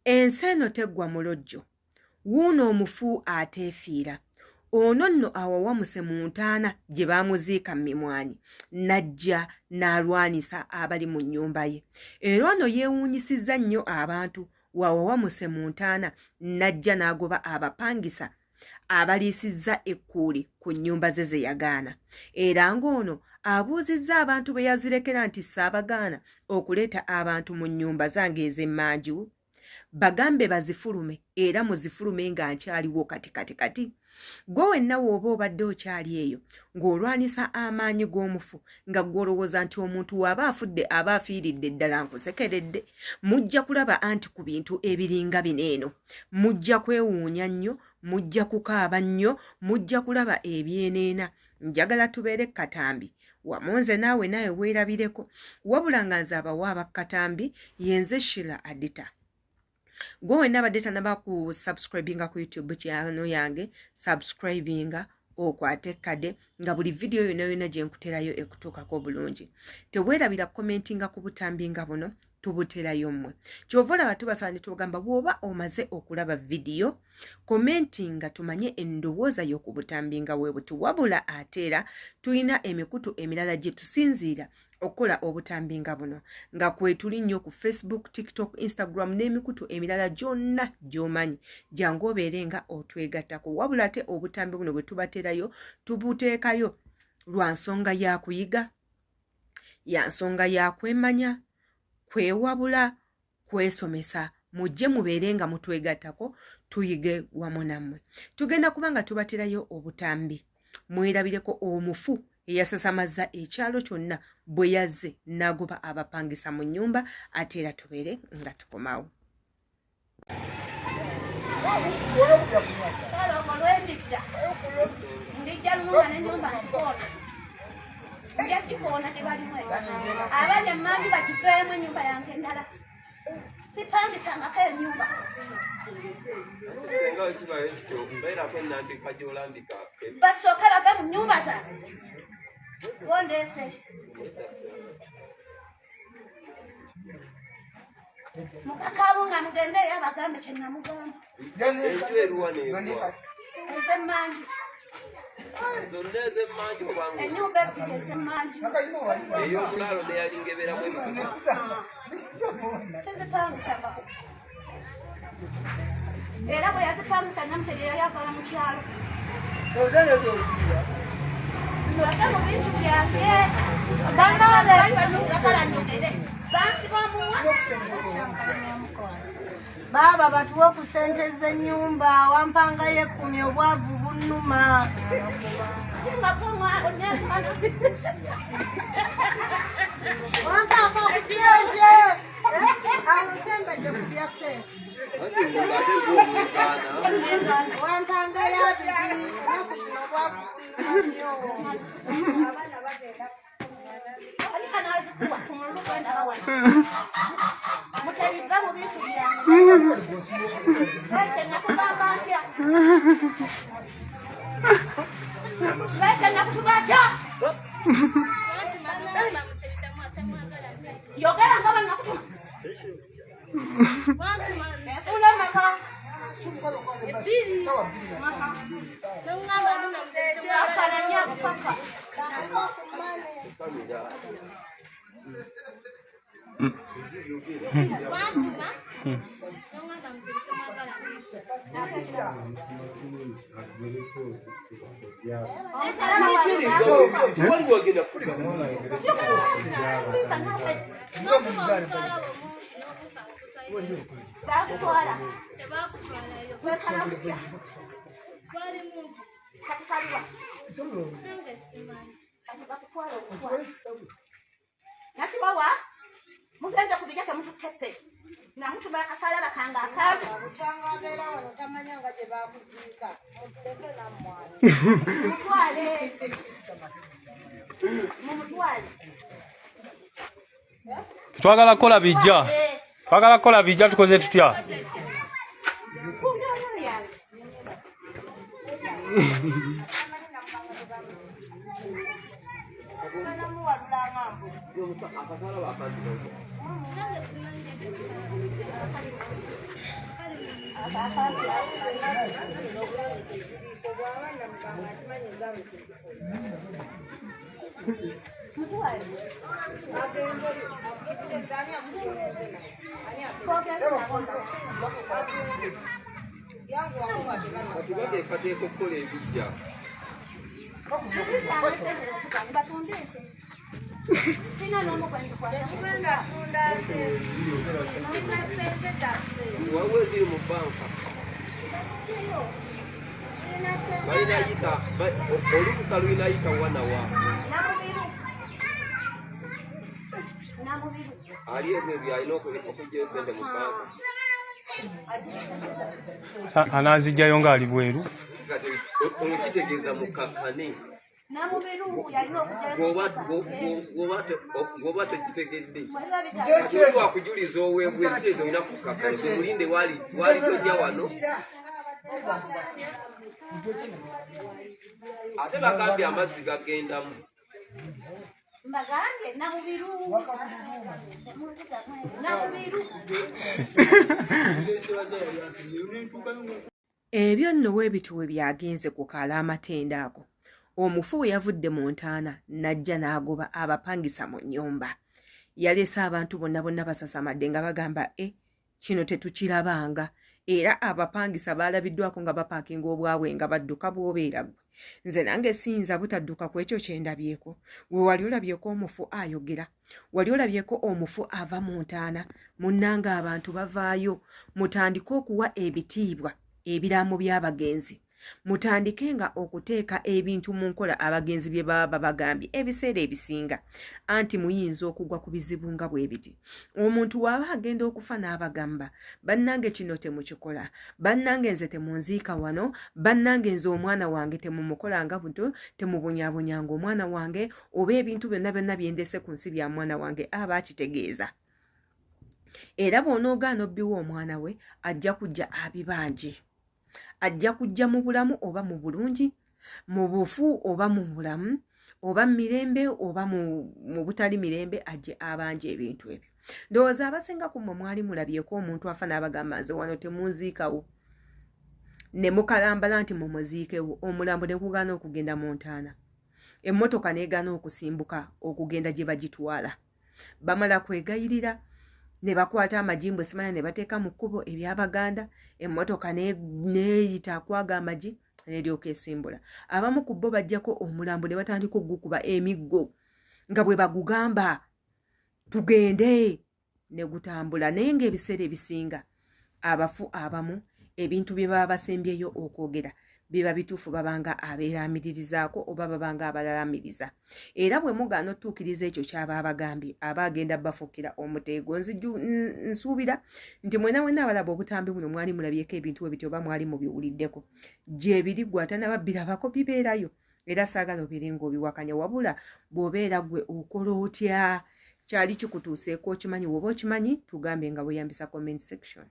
ensi eno teggwa mulojjo, wuuno omufu ateefiira. Ono nno awawamuse mu ntaana gye baamuziika mu mimwanyi n'ajja n'alwanisa abali mu nnyumba ye. Era ono yeewuunyisizza nnyo abantu wawawamuse mu ntaana n'ajja n'agoba abapangisa abaliisizza ekkuuli ku nnyumba ze ze yagaana. Era ng'ono abuuzizza abantu bwe yazirekera nti saabagaana okuleeta abantu mu nnyumba zange ez'emmanju, bagambe bazifulume era muzifulume nga nkyaliwo kati. Gwe wenna w'oba obadde okyali eyo ng'olwanisa amaanyi g'omufu nga gw'olowooza nti omuntu w'aba afudde aba afiiridde ddala nkusekeredde, mujja kulaba anti ku bintu ebiringa bino eno mujja kwewuunya nnyo, mujja kukaaba nnyo, mujja kulaba ebyeneena. Njagala tubeere Katambi wamu nze naawe weerabireko, wabula nga nze abawa abakatambi yenze Sheila Adita. Gwe wenna abadde tannaba ku subscribinga ku YouTube channel yange, subscribinga okwate kade nga buli video yonna gye nkuterayo ekutuukako bulungi. Teweerabira commentinga ku butambi nga buno tubuterayo mmwe. Kyova olaba tubasaba ne tubagamba bw'oba omaze okulaba video, commentinga tumanye endowooza yo ku butambi nga bwe buti. Wabula ate era tulina emikutu emirala gye tusinziira okukola obutambi nga buno, nga kwe tuli nnyo ku Facebook, TikTok, Instagram n'emikutu emirala gyonna gy'omanyi. Jangu obeere nga otwegattako. Wabula ate obutambi buno bwe tubaterayo tubuteekayo lwa nsonga ya kuyiga, ya nsonga ya kwemanya, kwewabula, kwesomesa. Mujje mubeere nga mutwegattako tuyige wamu nammwe. Tugenda kuba nga tubaterayo obutambi. Mwerabireko omufu eyasasamaza ekyalo kyonna bwe yazze n'agoba abapangisa mu nnyumba, ate era tubeere nga tukomawo. Basooka bave mu nnyumba zange. Wondese. Mukakabu nga mugende yabagambe kye namugamba. Nze manji. Ennyumba ebbiri ez'emmanju. Ey'omulaalo neyalingeberamu sizipangisa. Era bwe yazipangisa namutegera yali akola mu kyalo. Ate mu bintu byange Baba batuwe ku ssente z'ennyumba, wampanga ye 10 obwavu bunnuma. Wampanga ku ssente. Amusembedde ku bya ssente. Wampanga ya bibiri ennaku zino obwavu bunnuma. Mutaliga mu bintu byange. Nakugamba ntya? Nakutuba atya? Yogera nga bwe nakutuma. Enfuna maka. Ebbiri. Akalanya akapaka. Nakibawa mugenza kubijja temututepe namutuma akasalaba kange akaabo Mukyanga wano tamanya nga gye baakuziika. Mutuleke nammwana. Mumutwale. Twagala kola bijja. Twagala kola bijja tukoze tutya? Bateekateeka okukola ebijja. Waliwo eziri mu banka. Balinayita olukuka lulinayita wanawa. Ali ebyo byalina okugyayo sente mu banka. Anaazijjayo ng'ali bweru. Olwo kitegeeza mukakkane. Bw'oba tekitegedde. Kati wakujuliza ow'embwe ekitegeeza olina kukakkane. Mulinde wali tojja wano. Ate bagambye amazzi gagendamu. Ebyo nno weebiti we byagenze ku kaala amatende ako. Omufu we yavudde mu ntaana n'ajja n'agoba abapangisa mu nnyumba. Yalese abantu bonna basasamadde nga bagamba kino tetukirabanga. Era abapangisa baalabiddwako nga bapaakinga obwabwe nga badduka bw'obeera gwe. Nze nange siyinza butadduka ku ekyo kye ndabyeko. Gwe wali olabyeko omufu ayogera. Wali olabyeko omufu ava mu ntaana. Munnange abantu bavaayo. Mutandike okuwa ebitiibwa ebiraamo by'abagenzi. Mutandikenga okuteeka ebintu mu nkola abagenzi bye baba bagambye ebiseera ebisinga. Anti muyinza okugwa ku bizibu nga bwe biti. Omuntu waba agenda okufa n'abagamba, bannange kino temukikola, bannange nze temunziika wano, bannange nze omwana wange temumukolanga buto, temubunyabunyanga omwana wange, oba ebintu byonna byendese ku nsi bya mwana wange aba akitegeeza. Era bw'onoogaana obbiwa omwana we ajja kujja abibanje. Ajja kujja mu bulamu oba mu bulungi, mu bufu oba mu bulamu, oba mirembe oba mu butali mirembe ajje abanje ebintu ebyo. Ndowooza abasinga ku mmwe mwali mulabyeko omuntu afa n'abagamba nze wano temunziikawo. Ne mukalambala nti mumuziikewo, omulambo ne gugaana okugenda mu ntaana. Emmotoka n'egaana okusimbuka okugenda gye bagitwala. Bamala kwegayirira ne bakwata amajimbo simanya ne bateeka mu kkubo eby'Abaganda, emmotoka neeyita akwaga amagi n'eryoka esimbula. Abamu ku bo bajjako omulambo ne batandika ogukuba emiggo nga bwe bagugamba tugende ne gutambula. Naye ng'ebiseera ebisinga abafu abamu ebintu bye baba basembyeyo okwogera biba bituufu babanga abeeramiririzaako oba babanga abalalamiriza. Era bwe mugaana otuukiriza ekyo kyaba abagambye aba agenda bafuukira omuteego. Nsuubira nti mwena abalaba obutambi buno mwali mulabyeko ebintu ebityo oba mwali mubiwuliddeko. Gye biri gwe atanababirabako bibeerayo. Era saagala obirenga obiwakanya wabula bw'obeera gwe okola otya kyali kikutuuseeko okimanyi woba okimanyi tugambe nga weeyambisa comment section.